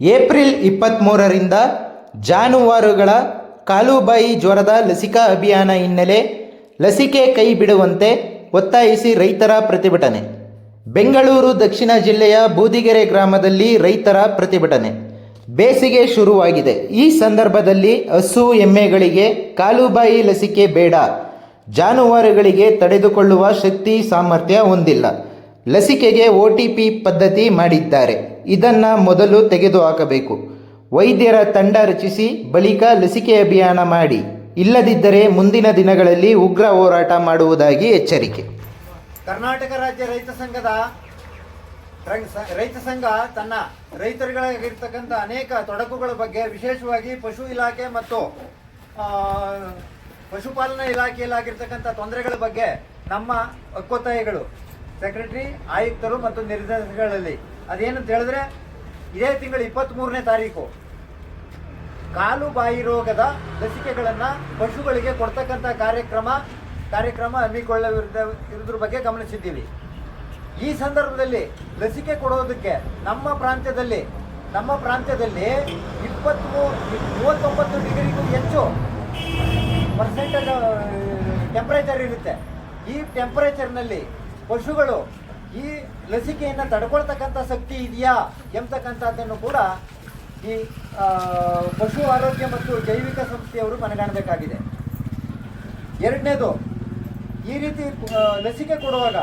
April 23ರಿಂದ ಜಾನುವಾರುಗಳ ಕಾಲುಬಾಯಿ ಜ್ವರದ ಲಸಿಕಾ ಅಭಿಯಾನ ಹಿನ್ನೆಲೆ ಲಸಿಕೆ ಕೈ ಬಿಡುವಂತೆ ಒತ್ತಾಯಿಸಿ ರೈತರ ಪ್ರತಿಭಟನೆ. ಬೆಂಗಳೂರು ದಕ್ಷಿಣ ಜಿಲ್ಲೆಯ ಬೂದಿಗೆರೆ ಗ್ರಾಮದಲ್ಲಿ ರೈತರ ಪ್ರತಿಭಟನೆ. ಬೇಸಿಗೆ ಶುರುವಾಗಿದೆ. ಈ ಸಂದರ್ಭದಲ್ಲಿ ಹಸು ಎಮ್ಮೆಗಳಿಗೆ ಕಾಲುಬಾಯಿ ಲಸಿಕೆ ಬೇಡ. ಜಾನುವಾರುಗಳಿಗೆ ತಡೆದುಕೊಳ್ಳುವ ಶಕ್ತಿ ಸಾಮರ್ಥ್ಯ ಹೊಂದಿಲ್ಲ. ಲಸಿಕೆಗೆ OTP ಪದ್ಧತಿ ಮಾಡಿದ್ದಾರೆ. ಇದನ್ನು ಮೊದಲು ತೆಗೆದುಹಾಕಬೇಕು. ವೈದ್ಯರ ತಂಡ ರಚಿಸಿ ಬಳಿಕ ಲಸಿಕೆ ಅಭಿಯಾನ ಮಾಡಿ. ಇಲ್ಲದಿದ್ದರೆ ಮುಂದಿನ ದಿನಗಳಲ್ಲಿ ಉಗ್ರ ಹೋರಾಟ ಮಾಡುವುದಾಗಿ ಎಚ್ಚರಿಕೆ. ಕರ್ನಾಟಕ ರಾಜ್ಯ ರೈತ ಸಂಘ ತನ್ನ ರೈತರುಗಳಿಗಿರ್ತಕ್ಕಂಥ ಅನೇಕ ತೊಡಕುಗಳ ಬಗ್ಗೆ, ವಿಶೇಷವಾಗಿ ಪಶು ಇಲಾಖೆ ಮತ್ತು ಪಶುಪಾಲನಾ ಇಲಾಖೆಯಲ್ಲಾಗಿರ್ತಕ್ಕಂಥ ತೊಂದರೆಗಳ ಬಗ್ಗೆ ನಮ್ಮ ಒಕ್ಕೊತ್ತಾಯಗಳು ಸೆಕ್ರೆಟರಿ, ಆಯುಕ್ತರು ಮತ್ತು ನಿರ್ದೇಶಕಗಳಲ್ಲಿ ಅದೇನಂತ ಹೇಳಿದ್ರೆ, ಇದೇ ತಿಂಗಳು 23ನೇ ತಾರೀಕು ಕಾಲು ಬಾಯಿ ರೋಗದ ಲಸಿಕೆಗಳನ್ನು ಪಶುಗಳಿಗೆ ಕೊಡ್ತಕ್ಕಂಥ ಕಾರ್ಯಕ್ರಮ ಹಮ್ಮಿಕೊಳ್ಳಿರುವುದ್ರ ಬಗ್ಗೆ ಗಮನಿಸಿದ್ದೀವಿ. ಈ ಸಂದರ್ಭದಲ್ಲಿ ಲಸಿಕೆ ಕೊಡೋದಕ್ಕೆ ನಮ್ಮ ಪ್ರಾಂತ್ಯದಲ್ಲಿ 39 ಡಿಗ್ರಿಗೂ ಹೆಚ್ಚು ಪರ್ಸೆಂಟೇಜ್ ಟೆಂಪರೇಚರ್ ಇರುತ್ತೆ. ಈ ಟೆಂಪರೇಚರ್ನಲ್ಲಿ ಪಶುಗಳು ಈ ಲಸಿಕೆಯನ್ನು ತಡ್ಕೊಳ್ತಕ್ಕಂಥ ಶಕ್ತಿ ಇದೆಯಾ ಎಂಬತಕ್ಕಂಥದ್ದನ್ನು ಕೂಡ ಈ ಪಶು ಆರೋಗ್ಯ ಮತ್ತು ಜೈವಿಕ ಸಂಸ್ಥೆಯವರು ಮನಗಾಣಬೇಕಾಗಿದೆ. ಎರಡನೇದು, ಈ ರೀತಿ ಲಸಿಕೆ ಕೊಡುವಾಗ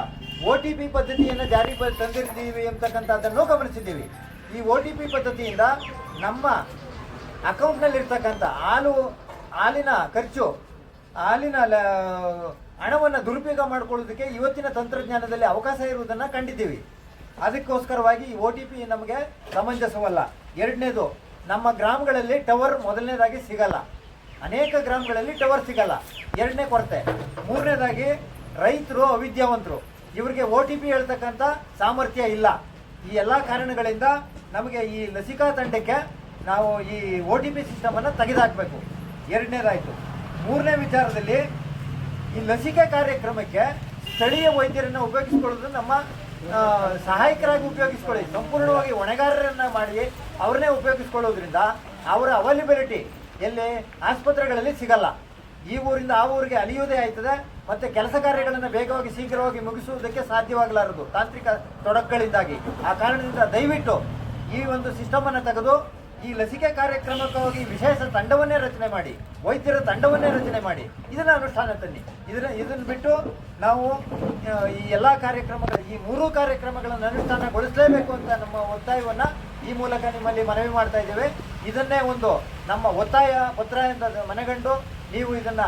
OTP ಪದ್ಧತಿಯನ್ನು ಜಾರಿ ತಂದಿರ್ತೀವಿ ಎಂಬತಕ್ಕಂಥದ್ದನ್ನು ಗಮನಿಸಿದ್ದೀವಿ. ಈ OTP ಪದ್ಧತಿಯಿಂದ ನಮ್ಮ ಅಕೌಂಟ್ನಲ್ಲಿರ್ತಕ್ಕಂಥ ಹಾಲಿನ ಖರ್ಚು, ಹಾಲಿನ ಹಣವನ್ನು ದುರುಪಯೋಗ ಮಾಡಿಕೊಳ್ಳೋದಕ್ಕೆ ಇವತ್ತಿನ ತಂತ್ರಜ್ಞಾನದಲ್ಲಿ ಅವಕಾಶ ಇರುವುದನ್ನು ಕಂಡಿದ್ದೀವಿ. ಅದಕ್ಕೋಸ್ಕರವಾಗಿ ಈ OTP ನಮಗೆ ಸಮಂಜಸವಲ್ಲ. ಎರಡನೇದು, ನಮ್ಮ ಗ್ರಾಮಗಳಲ್ಲಿ ಟವರ್ ಮೊದಲನೇದಾಗಿ ಸಿಗಲ್ಲ. ಅನೇಕ ಗ್ರಾಮಗಳಲ್ಲಿ ಟವರ್ ಸಿಗಲ್ಲ, ಎರಡನೇ ಕೊರತೆ. ಮೂರನೇದಾಗಿ, ರೈತರು ಅವಿದ್ಯಾವಂತರು, ಇವರಿಗೆ OTP ಹೇಳ್ತಕ್ಕಂಥ ಸಾಮರ್ಥ್ಯ ಇಲ್ಲ. ಈ ಎಲ್ಲ ಕಾರಣಗಳಿಂದ ನಮಗೆ ಈ ಲಸಿಕಾ ತಂಡಕ್ಕೆ ನಾವು ಈ OTP ಸಿಸ್ಟಮನ್ನು ತೆಗೆದುಹಾಕಬೇಕು. ಎರಡನೇದಾಯಿತು. ಮೂರನೇ ವಿಚಾರದಲ್ಲಿ, ಈ ಲಸಿಕೆ ಕಾರ್ಯಕ್ರಮಕ್ಕೆ ಸ್ಥಳೀಯ ವೈದ್ಯರನ್ನು ಉಪಯೋಗಿಸ್ಕೊಳ್ಳೋದು ನಮ್ಮ ಸಹಾಯಕರಾಗಿ ಉಪಯೋಗಿಸ್ಕೊಳ್ಳಿ. ಸಂಪೂರ್ಣವಾಗಿ ಹೊಣೆಗಾರರನ್ನು ಮಾಡಿ ಅವ್ರನ್ನೇ ಉಪಯೋಗಿಸ್ಕೊಳ್ಳೋದ್ರಿಂದ ಅವರ ಅವೈಲಬಿಲಿಟಿ ಎಲ್ಲಿ ಆಸ್ಪತ್ರೆಗಳಲ್ಲಿ ಸಿಗಲ್ಲ. ಈ ಊರಿಂದ ಆ ಊರಿಗೆ ಅಲಿಯೋದೇ ಆಯ್ತದೆ. ಮತ್ತು ಕೆಲಸ ಕಾರ್ಯಗಳನ್ನು ವೇಗವಾಗಿ ಶೀಘ್ರವಾಗಿ ಮುಗಿಸುವುದಕ್ಕೆ ಸಾಧ್ಯವಾಗಲಾರದು ತಾಂತ್ರಿಕ ತೊಡಕುಗಳಿಂದಾಗಿ. ಆ ಕಾರಣದಿಂದ ದಯವಿಟ್ಟು ಈ ಒಂದು ಸಿಸ್ಟಮನ್ನು ತೆಗೆದು ಈ ಲಸಿಕೆ ಕಾರ್ಯಕ್ರಮಕ್ಕಾಗಿ ವಿಶೇಷ ತಂಡವನ್ನೇ ರಚನೆ ಮಾಡಿ, ವೈದ್ಯರ ತಂಡವನ್ನೇ ರಚನೆ ಮಾಡಿ ಇದನ್ನು ಅನುಷ್ಠಾನ ತನ್ನಿ. ಇದನ್ನು ಬಿಟ್ಟು ನಾವು ಈ ಎಲ್ಲ ಕಾರ್ಯಕ್ರಮಗಳು, ಈ 3 ಕಾರ್ಯಕ್ರಮಗಳನ್ನು ಅನುಷ್ಠಾನಗೊಳಿಸಲೇಬೇಕು ಅಂತ ನಮ್ಮ ಒತ್ತಾಯವನ್ನು ಈ ಮೂಲಕ ನಿಮ್ಮಲ್ಲಿ ಮನವಿ ಮಾಡ್ತಾ ಇದ್ದೇವೆ. ಇದನ್ನೇ ಒಂದು ನಮ್ಮ ಒತ್ತಾಯ ಪತ್ರ ಅಂತ ಮನಗಂಡು ನೀವು ಇದನ್ನು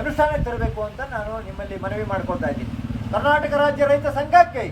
ಅನುಷ್ಠಾನಕ್ಕೆ ತರಬೇಕು ಅಂತ ನಾನು ನಿಮ್ಮಲ್ಲಿ ಮನವಿ ಮಾಡ್ಕೊಳ್ತಾ ಇದ್ದೀನಿ. ಕರ್ನಾಟಕ ರಾಜ್ಯ ರೈತ ಸಂಘಕ್ಕೆ